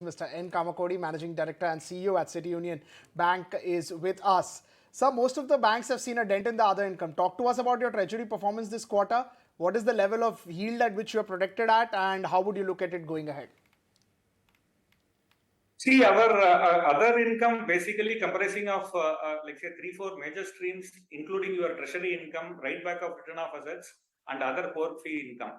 Mr. N. Kamakodi, Managing Director and CEO at City Union Bank, is with us. Sir, most of the banks have seen a dent in the other income. Talk to us about your treasury performance this quarter. What is the level of yield at which you are protected at, and how would you look at it going ahead? See, our other income basically comprising of, like say, 3-4 major streams, including your treasury income, write back of return of assets, and other core fee income.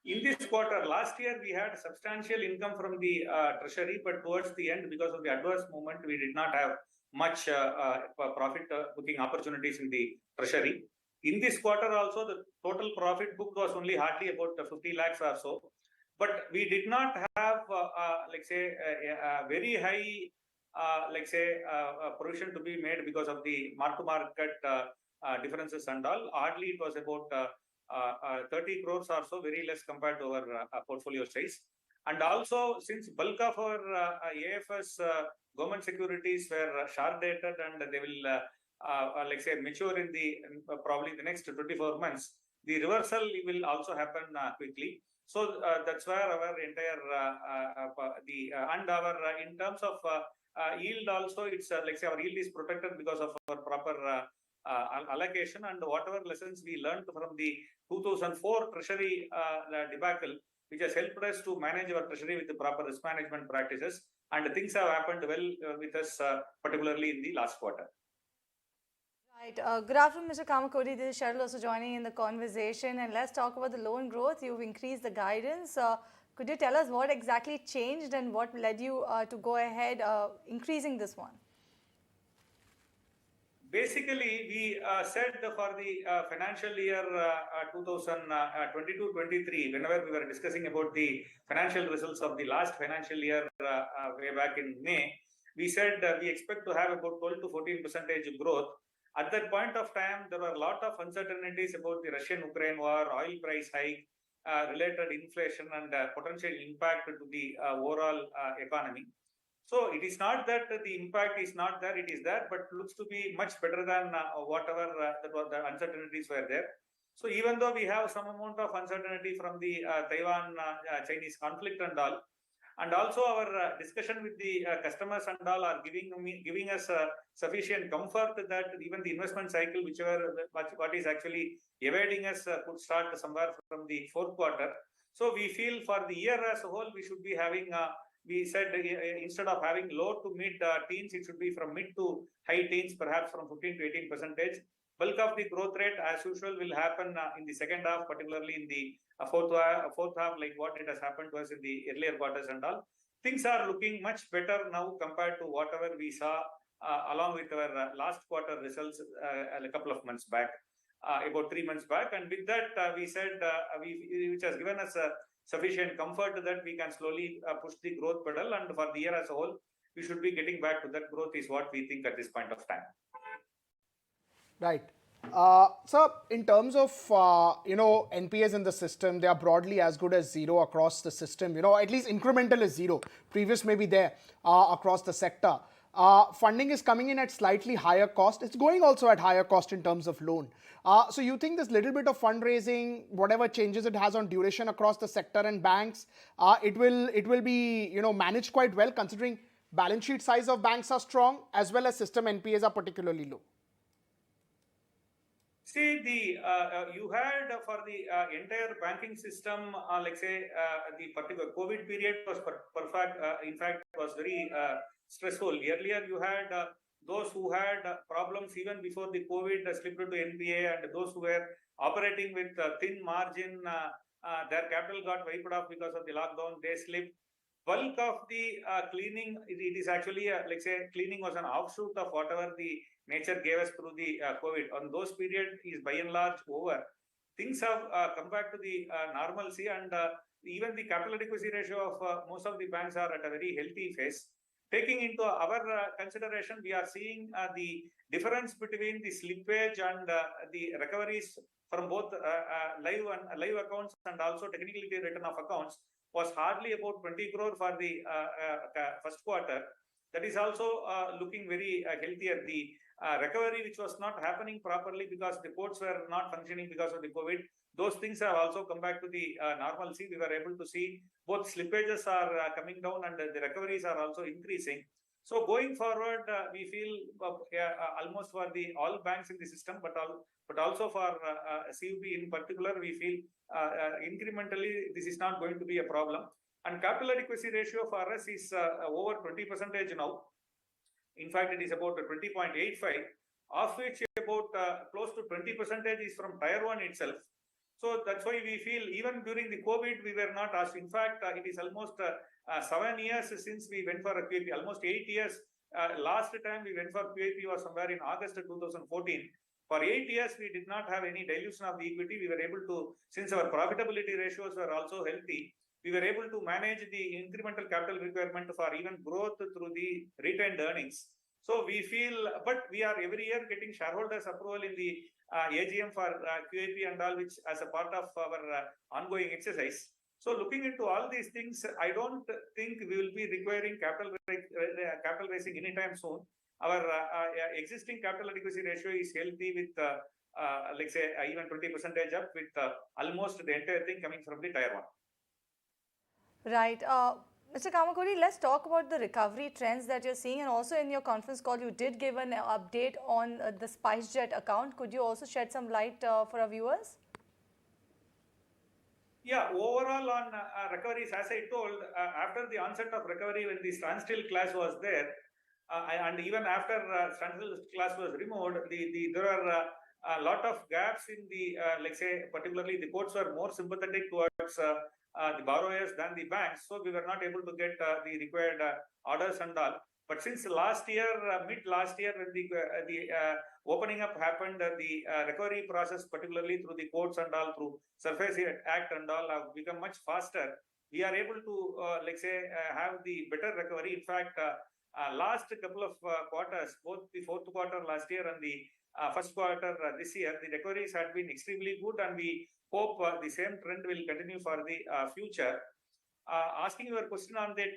In this quarter, last year, we had substantial income from the treasury, but towards the end, because of the adverse movement, we did not have much profit booking opportunities in the treasury. In this quarter also, the total profit booked was only hardly about 50 lakhs or so. But we did not have, like say, a very high, like say, provision to be made because of the mark-to-market differences and all. Hardly it was about 30 crores or so, very less compared to our portfolio size. And also, since bulk of our AFS government securities were short dated and they will, like say, mature in the probably the next 24 months, the reversal will also happen quickly. So that's where our entire and our in terms of yield also, it's like say our yield is protected because of our proper allocation, and whatever lessons we learned from the 2004 treasury debacle, which has helped us to manage our treasury with the proper risk management practices, and things have happened well with us, particularly in the last quarter. Right. Good afternoon, Mr. Kamakodi. This is Cheryl also joining in the conversation. And let's talk about the loan growth. You've increased the guidance. Could you tell us what exactly changed and what led you to go ahead increasing this one? Basically, we said for the financial year 2022-23, whenever we were discussing about the financial results of the last financial year way back in May, we said we expect to have about 12 to 14% growth. At that point of time, there were a lot of uncertainties about the Russian-Ukraine war, oil price hike, related inflation, and potential impact to the overall economy. So it is not that the impact is not there, it is there, but looks to be much better than whatever the uncertainties were there. So even though we have some amount of uncertainty from the Taiwan-Chinese conflict and also our discussion with the customers and all are giving us sufficient comfort that even the investment cycle, what is actually evading us, could start somewhere from the fourth quarter. So we feel for the year as a whole, we should be having, we said instead of having low to mid teens, it should be from mid to high teens, perhaps from 15 to 18%. Bulk of the growth rate, as usual, will happen in the second half, particularly in the fourth half, like what it has happened to us in the earlier quarters and all. Things are looking much better now compared to whatever we saw along with our last quarter results a couple of months back, about 3 months back. And with that, we said, which has given us sufficient comfort that we can slowly push the growth pedal. And for the year as a whole, we should be getting back to that growth is what we think at this point of time. Right. So in terms of, NPAs in the system, they are broadly as good as zero across the system. At least incremental is zero. Previous may be there across the sector. Funding is coming in at slightly higher cost. It's going also at higher cost in terms of loan. So you think this little bit of fundraising, whatever changes it has on duration across the sector and banks, it will be, managed quite well considering balance sheet size of banks are strong as well as system NPAs are particularly low? See, you had for the entire banking system, like say, the particular COVID period was perfect. In fact, it was very stressful. Earlier, you had those who had problems even before the COVID slipped into NPA, and those who were operating with thin margin, their capital got wiped off because of the lockdown. They slipped. Bulk of the cleaning, it is actually, like say, cleaning was an offshoot of whatever the nature gave us through the COVID. On those periods is by and large over. Things have come back to the normalcy, and even the capital adequacy ratio of most of the banks are at a very healthy phase. Taking into our consideration, we are seeing the difference between the slippage and the recoveries from both live accounts and also technically written off accounts was hardly about 20 crore for the first quarter. That is also looking very healthier. The recovery which was not happening properly because the ports were not functioning because of the COVID, those things have also come back to the normalcy. We were able to see both slippages are coming down and the recoveries are also increasing. So going forward, we feel almost for the all banks in the system, but also for CUB in particular, we feel incrementally this is not going to be a problem. And capital adequacy ratio for us is over 20% now. In fact, it is about 20.85, of which about close to 20% is from Tier 1 itself. So that's why we feel even during the COVID, we were not asked. In fact, it is almost 7 years since we went for a QIP, almost 8 years. Last time we went for QIP was somewhere in August 2014. For 8 years, we did not have any dilution of the equity. We were able to, since our profitability ratios were also healthy, we were able to manage the incremental capital requirement for even growth through the retained earnings. So we feel, but we are every year getting shareholders approval in the AGM for QIP and all, which as a part of our ongoing exercise. So looking into all these things, I don't think we will be requiring capital raising anytime soon. Our existing capital adequacy ratio is healthy with, let's say, even 20% up with almost the entire thing coming from the Tier 1. Right. Mr. Kamakodi, let's talk about the recovery trends that you're seeing, and also in your conference call, you did give an update on the SpiceJet account. Could you also shed some light for our viewers? Yeah, overall on recoveries, as I told, after the onset of recovery, when the standstill clause was there, and even after standstill clause was removed, there are a lot of gaps in the, let's say, particularly the courts were more sympathetic towards the borrowers than the banks. So we were not able to get the required orders and all. But since last year, mid last year, when the opening up happened, the recovery process, particularly through the courts and all, through Surface Act and all, have become much faster. We are able to, let's say, have the better recovery. In fact, last couple of quarters, both the fourth quarter last year and the first quarter this year, the recoveries had been extremely good, and we hope the same trend will continue for the future. Asking your question on that,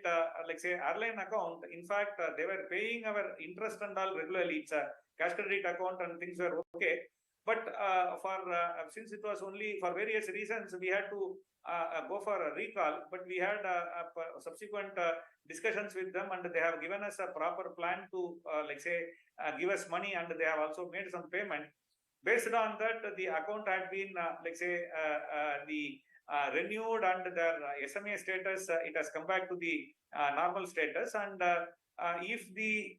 like say, airline account, in fact, they were paying our interest and all regularly. It's a cash credit account and things were okay. But since it was only for various reasons, we had to go for a recall. But we had subsequent discussions with them, and they have given us a proper plan to, like say, give us money, and they have also made some payment. Based on that, the account had been, like say, renewed, and their SMA status, it has come back to the normal status. And if the,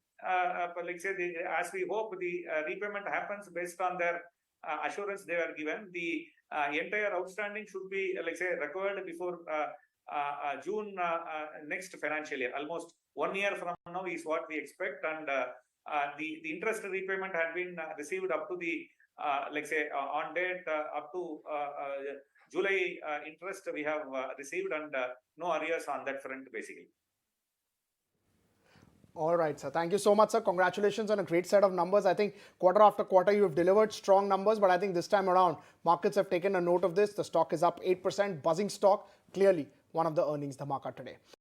like say, as we hope, the repayment happens based on their assurance they were given, the entire outstanding should be, like say, recovered before June next financial year. Almost 1 year from now is what we expect. And the interest repayment had been received up to the, like say, on date up to July interest we have received, and no arrears on that front, basically. All right, sir. Thank you so much, sir. Congratulations on a great set of numbers. I think quarter after quarter you have delivered strong numbers, but I think this time around markets have taken a note of this. The stock is up 8%, buzzing stock, clearly one of the earnings dhamaka today.